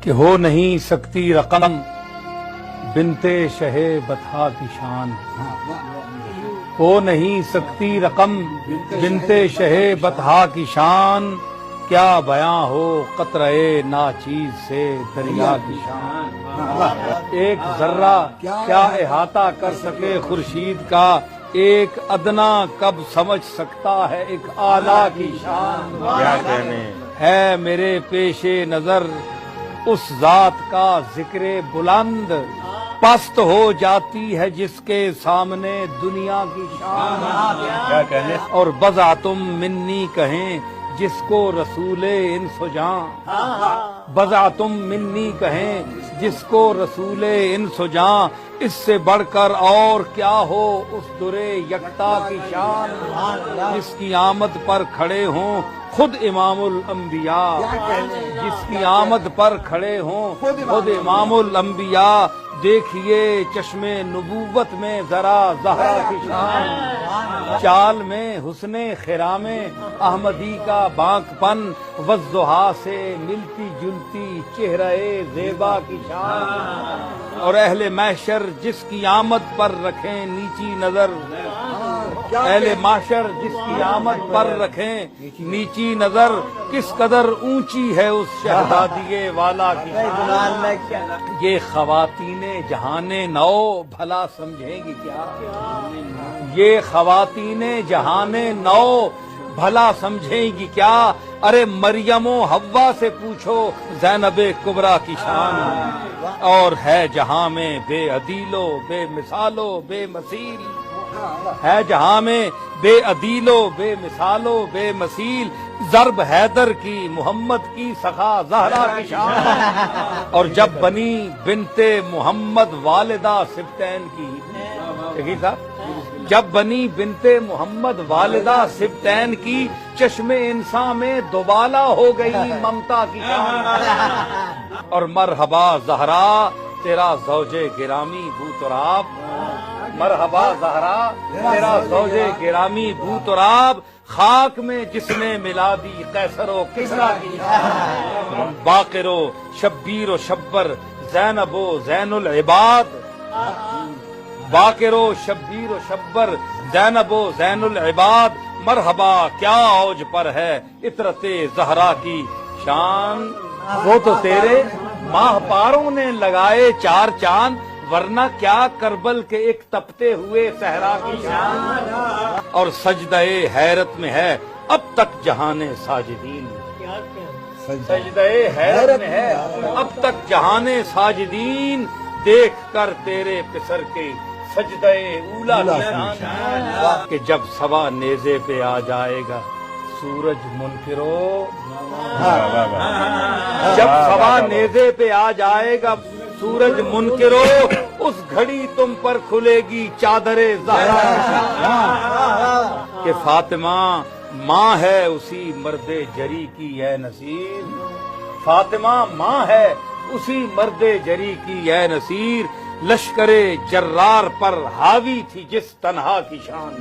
کہ ہو نہیں سکتی رقم بنتے شہ بطحا کی شان، ہو نہیں سکتی رقم بنتے شہ بطحا کی شان، کیا بیاں ہو قطرے ناچیز سے دریا کی شان۔ ایک ذرہ کیا احاطہ کر سکے خورشید کا، ایک ادنا کب سمجھ سکتا ہے ایک اعلیٰ کی شان۔ کیا کہنے ہے میرے پیش نظر اس ذات کا ذکر بلند، پست ہو جاتی ہے جس کے سامنے دنیا کی شان۔ کیا کہنے اور بضع تم منی کہیں جس کو رسول انس و جاں، بضع تم منی کہیں جس کو رسول انس و جاں، اس سے بڑھ کر اور کیا ہو اس درے یکتا کی شان، جس کی آمد پر کھڑے ہوں خود امام الانبیاء، جس کی آمد پر کھڑے ہوں خود امام الانبیاء، دیکھیے چشم نبوت میں ذرا زہرا کی شان، چال میں حسن خرام احمدی کا بانک پن، والضحیٰ سے ملتی جلتی چہرہ زیبا کی شان، اور اہل محشر جس کی آمد پر رکھیں نیچی نظر، اہل محشر جس کی آمد پر رکھیں نیچی نظر، کس قدر اونچی ہے اس شہزادیے والا کی شان۔ یہ خواتین جہان نو بھلا سمجھیں گی کیا، یہ خواتین جہان نو بھلا سمجھیں گی کیا، ارے مریم و حوا سے پوچھو زینب کبریٰ کی شان، اور ہے جہاں میں بے عدیل و بے مثال و بے مثیل، ہے جہاں میں بے عدیل و بے مثال و بے مثیل، ضرب حیدر کی محمد کی سخا زہرا کی شان، اور جب بنی بنت محمد والدہ سبتین کی، دیکھیے صاحب، جب بنی بنت محمد والدہ سبتین کی، چشم انسان میں دوبالا ہو گئی ممتا کی شان، اور مرحبا زہرا تیرا زوج گرامی بو تراب، مرحبا زہرا تیرا زوج گرامی بو تراب، خاک میں جس نے ملا دی قیصر و کسریٰ کی شان، باقر و شبیر و شبر زینب و زین العباد، باقر و شبیر و شبر زینب و زین العباد، مرحبا کیا اوج پر ہے عطرت زہرا کی شان، وہ تو تیرے ماہ پاروں نے لگائے چار چاند، ورنہ کیا کربل کے ایک تپتے ہوئے صحرا کی شان، اور سجدہ حیرت میں ہے اب تک جہان ساجدین، سجدہ حیرت میں ہے اب تک جہان ساجدین، دیکھ کر تیرے پسر کے سجدہ اولا کی شان، کہ جب سوا نیزے پہ آ جائے گا سورج منکرو، جب سوا نیزے پہ آ جائے گا سورج منکرو، اس گھڑی تم پر کھلے گی چادر زہرا، کہ فاطمہ ماں ہے اسی مرد جری کی اے نصیر، فاطمہ ماں ہے اسی مرد جری کی اے نصیر، لشکر جرار پر حاوی تھی جس تنہا کی شان۔